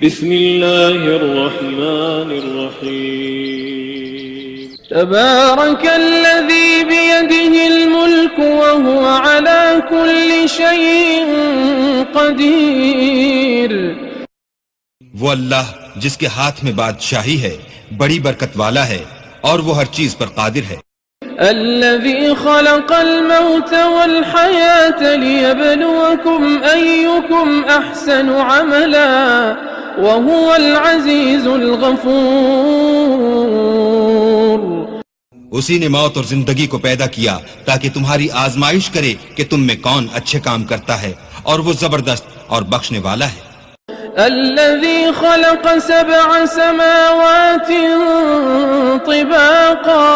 بسم الله الرحمن الرحيم تبارك الذي بيده الملك وهو على كل شيء قدير. وہ اللہ جس کے ہاتھ میں بادشاہی ہے بڑی برکت والا ہے اور وہ ہر چیز پر قادر ہے. الذي خلق الموت والحياة ليبلوكم أيكم أحسن عملا وهو العزيز الغفور. اسی نے موت اور زندگی کو پیدا کیا تاکہ تمہاری آزمائش کرے کہ تم میں کون اچھے کام کرتا ہے اور وہ زبردست اور بخشنے والا ہے. الذي خلق 7 سماوات طباقا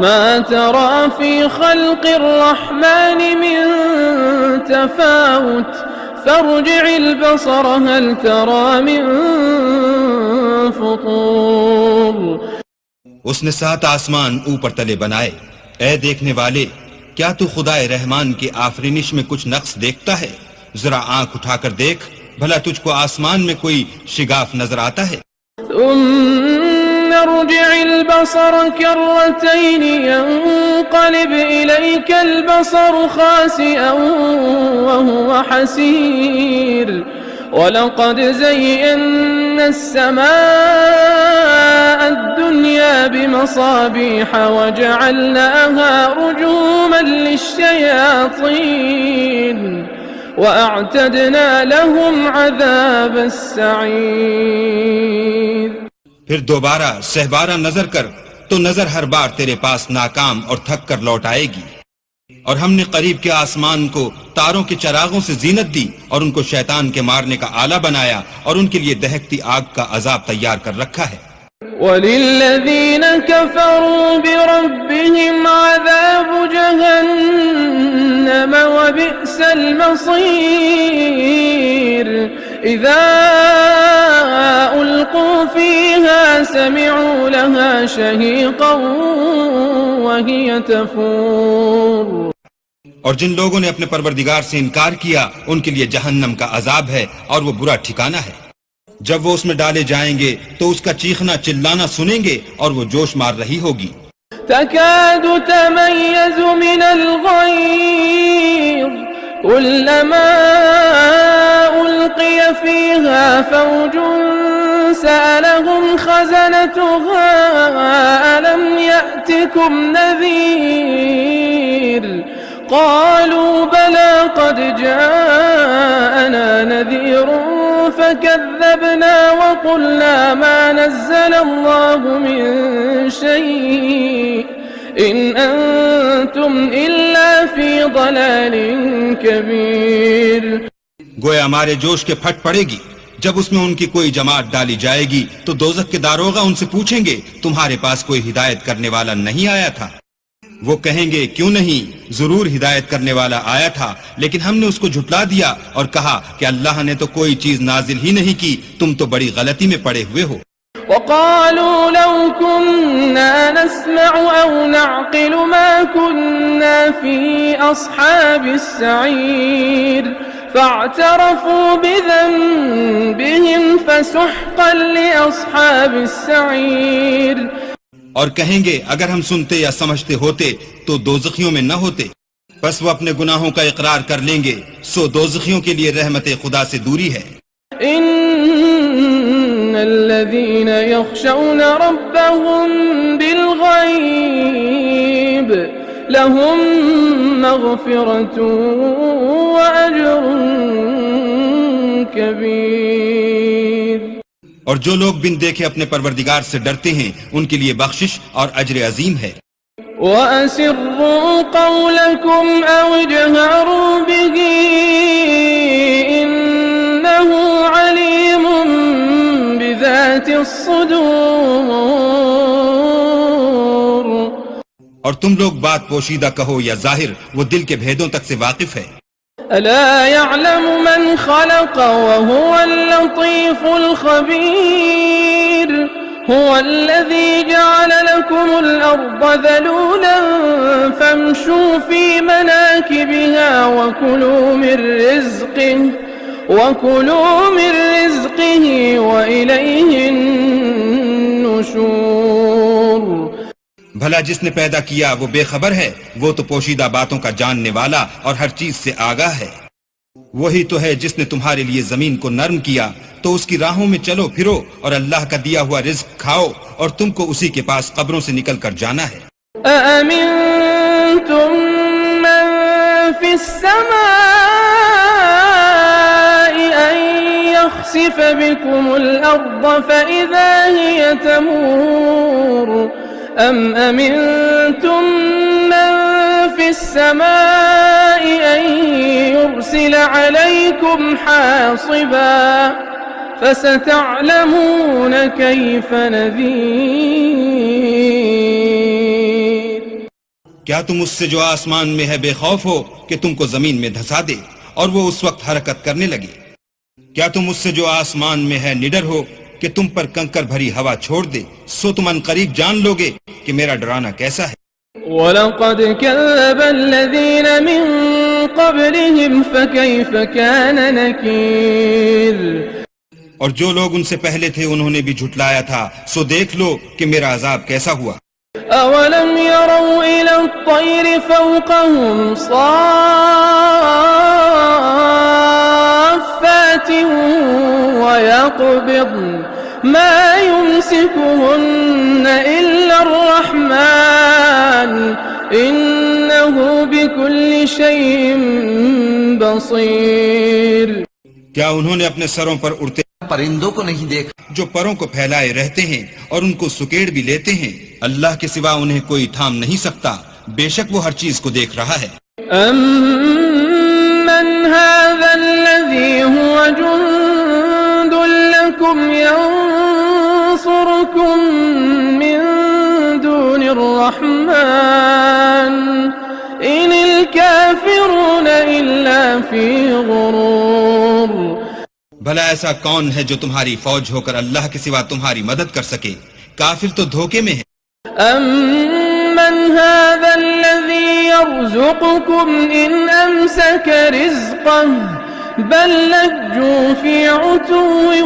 ما ترى في خلق الرحمن من تفاوت فارجع البصر هل ترى من فطور. اس نے 7 آسمان اوپر تلے بنائے. اے دیکھنے والے، کیا تو خدائے رحمان کی آفرینش میں کچھ نقص دیکھتا ہے؟ ذرا آنکھ اٹھا کر دیکھ، بھلا تجھ کو آسمان میں کوئی شگاف نظر آتا ہے؟ ثم ارجع البصر كرتين ينقلب إليك البصر خاسئا وهو حسير ولقد زينا السماء الدنيا بمصابيح وجعلناها رجوما للشياطين وَأَعْتَدْنَا لَهُمْ عَذَابَ السَّعِيرِ. پھر دوبارہ سہبارہ نظر کر تو نظر ہر بار تیرے پاس ناکام اور تھک کر لوٹ آئے گی. اور ہم نے قریب کے آسمان کو تاروں کے چراغوں سے زینت دی اور ان کو شیطان کے مارنے کا آلہ بنایا اور ان کے لیے دہکتی آگ کا عذاب تیار کر رکھا ہے. وَلِلَّذِينَ كَفَرُوا بِرَبِّهِمْ عَذَابُ جَهَنَّمَ وَبِئْسَ الْمَصِيرُ. إِذَا أُلْقُوا فِيهَا سَمِعُوا لَهَا شَهِيقًا وَهِيَ تَفُورُ. اور جن لوگوں نے اپنے پروردگار سے انکار کیا ان کے لیے جہنم کا عذاب ہے اور وہ برا ٹھکانہ ہے. جب وہ اس میں ڈالے جائیں گے تو اس کا چیخنا چلانا سنیں گے اور وہ جوش مار رہی ہوگی. تكاد تميز من الغيظ كلما ألقي فيها فوج سألهم خزنتها ألم يأتكم نذير قالوا بلى قد جاءنا نذير فكذبنا وقلنا ما نزل الله من شيء إن أنتم إلا في ضلال كبير. گویا ہمارے جوش کے پھٹ پڑے گی جب اس میں ان کی کوئی جماعت ڈالی جائے گی تو دوزخ کے داروغہ ان سے پوچھیں گے تمہارے پاس کوئی ہدایت کرنے والا نہیں آیا تھا؟ وہ کہیں گے کیوں نہیں، ضرور ہدایت کرنے والا آیا تھا لیکن ہم نے اس کو جھٹلا دیا اور کہا کہ اللہ نے تو کوئی چیز نازل ہی نہیں کی، تم تو بڑی غلطی میں پڑے ہوئے ہو. وقالوا لو كنا نسمع أو نعقل ما كنا في أصحاب السعير فاعترفوا بذنبهم فسحقا لأصحاب السعير. اور کہیں گے اگر ہم سنتے یا سمجھتے ہوتے تو دوزخیوں میں نہ ہوتے. بس وہ اپنے گناہوں کا اقرار کر لیں گے، سو دوزخیوں کے لیے رحمت خدا سے دوری ہے. ان الذين يخشون ربهم بالغيب لهم مغفرة وأجر كبير. اور جو لوگ بن دیکھے اپنے پروردگار سے ڈرتے ہیں ان کے لیے بخشش اور اجر عظیم ہے. وَأَسِرُّوا قَوْلَكُمْ أَوْ اجْهَرُوا بِهِ إِنَّهُ عَلِيمٌ بِذَاتِ الصُّدُورِ. اور تم لوگ بات پوشیدہ کہو یا ظاہر، وہ دل کے بھیدوں تک سے واقف ہے. ألا يعلم من خلق وهو اللطيف الخبير. هو الذي جعل لكم الأرض ذلولا فامشوا في مناكبها وكلوا من رزقه بھلا جس نے پیدا کیا وہ بے خبر ہے؟ وہ تو پوشیدہ باتوں کا جاننے والا اور ہر چیز سے آگاہ ہے۔ وہی تو ہے جس نے تمہارے لیے زمین کو نرم کیا، تو اس کی راہوں میں چلو پھرو اور اللہ کا دیا ہوا رزق کھاؤ، اور تم کو اسی کے پاس قبروں سے نکل کر جانا ہے۔ أأمنتم من في السماء أن يخسف بكم الأرض فإذا هي تمور أم أمنتم من في السماء أن يرسل عليكم حاصبا فستعلمون كيف نذير۔ کیا تم اس سے جو آسمان میں ہے بے خوف ہو کہ تم کو زمین میں دھسا دے اور وہ اس وقت حرکت کرنے لگے؟ کیا تم اس سے جو آسمان میں ہے نڈر ہو کہ تم پر کنکر بھری ہوا چھوڑ دے؟ سو تم ان قریب جان لوگے کہ میرا ڈرانا کیسا ہے۔ وَلَقَدْ كَذَّبَ الَّذِينَ مِن قَبْلِهِمْ فَكَيْفَ كَانَ نَكِيرٌ۔ اور جو لوگ ان سے پہلے تھے انہوں نے بھی جھٹلایا تھا، سو دیکھ لو کہ میرا عذاب کیسا ہوا۔ أَوَلَمْ يَرَوْا إِلَى الطَّيْرِ فَوْقَهُمْ صَافَّاتٍ وَيَقْبِضْنَ مَا يُمْسِكُهُنَّ إِلَّا الرَّحْمَنُ إِنَّهُ بِكُلِّ شَيْءٍ بَصِيرٌ۔ کیا انہوں نے اپنے سروں پر اڑتے پرندوں کو نہیں دیکھا جو پروں کو پھیلائے رہتے ہیں اور ان کو سکیڑ بھی لیتے ہیں؟ اللہ کے سوا انہیں کوئی تھام نہیں سکتا، بے شک وہ ہر چیز کو دیکھ رہا ہے۔ أَمَّنْ هَذَا الَّذِي هُوَ جُنْدٌ لَكُمْ يَنْصُرُكُمْ مِنْ دُونِ الرَّحْمَنِ إِنِ الْكَافِرُونَ إِلَّا فِي غُرُورٍ۔ بھلا ایسا کون ہے جو تمہاری فوج ہو کر اللہ کے سوا تمہاری مدد کر سکے؟ کافر تو دھوکے میں ہے۔ أَمَّنْ هَذَا الَّذِي يَرْزُقُكُمْ إِنْ أَمْسَكَ رِزْقَهُ بَلْ لَجُّوا فِي عُتُوٍّ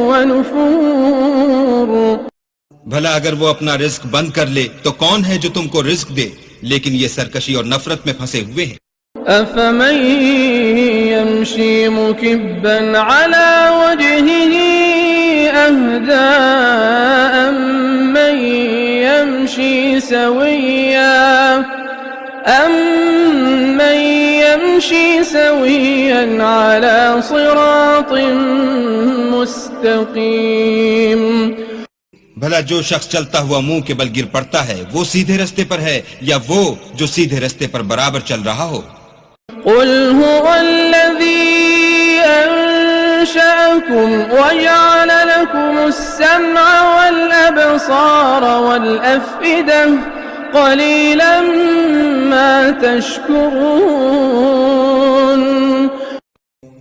وَنُفُورٍ۔ بھلا اگر وہ اپنا رزق بند کر لے تو کون ہے جو تم کو رزق دے؟ لیکن یہ سرکشی اور نفرت میں پھنسے ہوئے ہیں۔ أَفَمَن يَمْشِي مُكِبًّا عَلَى وَجْهِهِ أَهْدَىٰ أَمَّن يَمْشِي سَوِيًّا عَلَى صِرَاطٍ مُسْتَقِيمٍ۔ بھلا جو شخص چلتا ہوا منہ کے بل گر پڑتا ہے وہ سیدھے رستے پر ہے یا وہ جو سیدھے رستے پر برابر چل رہا ہو؟ قُلْ هُوَ الَّذِي أَنشَأَكُمْ وَجَعَلَ لَكُمُ السَّمْعَ وَالْأَبْصَارَ وَالْأَفْئِدَةَ قَلِيلًا مَا تَشْكُرُونَ۔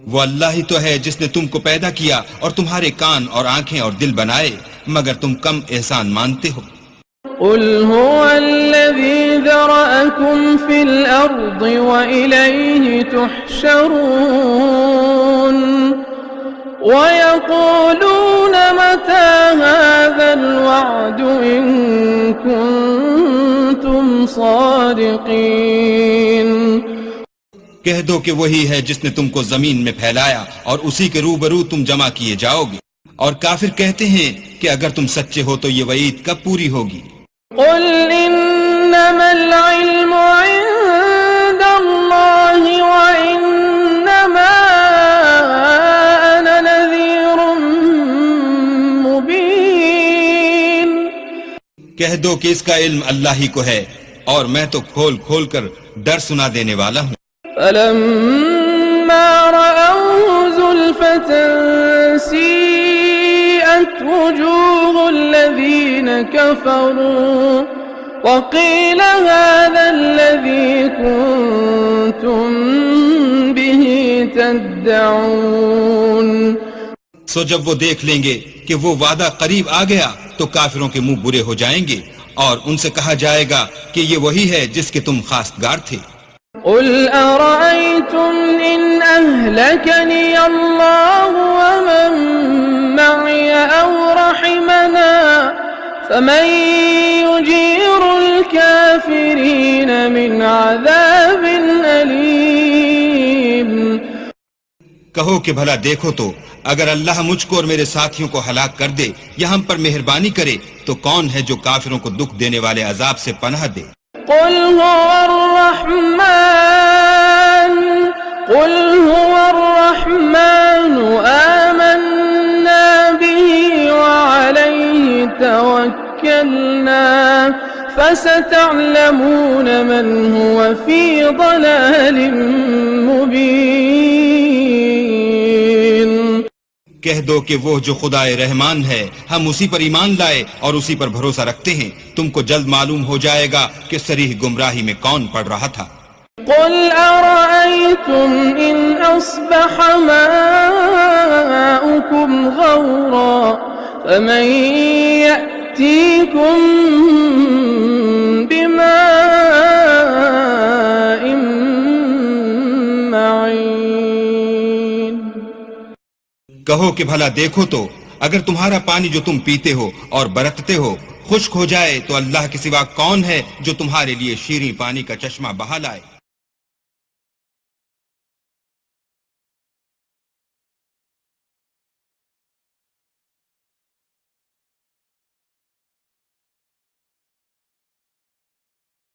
وہ اللہ ہی تو ہے جس نے تم کو پیدا کیا اور تمہارے کان اور آنکھیں اور دل بنائے، مگر تم کم احسان مانتے ہو۔ قُلْ هُوَ الَّذِي ذَرَأَكُمْ فِي الْأَرْضِ وَإِلَيْهِ تُحْشَرُونَ وَيَقُولُونَ مَتَى هَذَا الْوَعْدُ إِن كُنتُمْ صَادِقِينَ۔ کہہ دو کہ وہی ہے جس نے تم کو زمین میں پھیلایا اور اسی کے روبرو تم جمع کیے جاؤ گے۔ اور کافر کہتے ہیں کہ اگر تم سچے ہو تو یہ وعید کب پوری ہوگی؟ قُلْ إِنَّمَا الْعِلْمُ عِندَ اللَّهِ وَإِنَّمَا أَنَا نَذِيرٌ مُبِينٌ۔ کہہ دو کہ اس کا علم اللہ ہی کو ہے اور میں تو کھول کھول کر ڈر سنا دینے والا ہوں۔ فَلَمَّا رَأَوْهُ زُلْفَةً سِيئَتْ وُجُوهُ الَّذِينَ كَفَرُوا وَقِيلَ هَذَا الَّذِي كُنتُم بِهِ تَدَّعُونَ۔ سو جب وہ دیکھ لیں گے کہ وہ وعدہ قریب آ گیا تو کافروں کے منہ برے ہو جائیں گے اور ان سے کہا جائے گا کہ یہ وہی ہے جس کے تم خواستگار تھے۔ قُلْ أَرَأَيْتُمْ إِنْ أَهْلَكَنِيَ اللَّهُ وَمَن مَّعِيَ أَوْ رَحِمَنَا فَمَن يُجِيرُ عذاب أليم. کہو کہ بھلا دیکھو تو اگر اللہ مجھ کو اور میرے ساتھیوں کو ہلاک کر دے یا ہم پر مہربانی کرے تو کون ہے جو کافروں کو دکھ دینے والے عذاب سے پناہ دے؟ قل هو الرحمن آمنا به وعليه توكلنا فستعلمون من هو في ضلال مبين. کہہ دو کہ وہ جو خدا رحمان ہے ہم اسی پر ایمان لائے اور اسی پر بھروسہ رکھتے ہیں، تم کو جلد معلوم ہو جائے گا کہ صریح گمراہی میں کون پڑ رہا تھا. قل أرأيتم إن أصبح ماؤكم غورا فمن يأتيكم بماء معين. کہو کہ بھلا دیکھو تو اگر تمہارا پانی جو تم پیتے ہو اور برتتے ہو خشک ہو جائے تو اللہ کے سوا کون ہے جو تمہارے لیے شیریں پانی کا چشمہ بہا لائے؟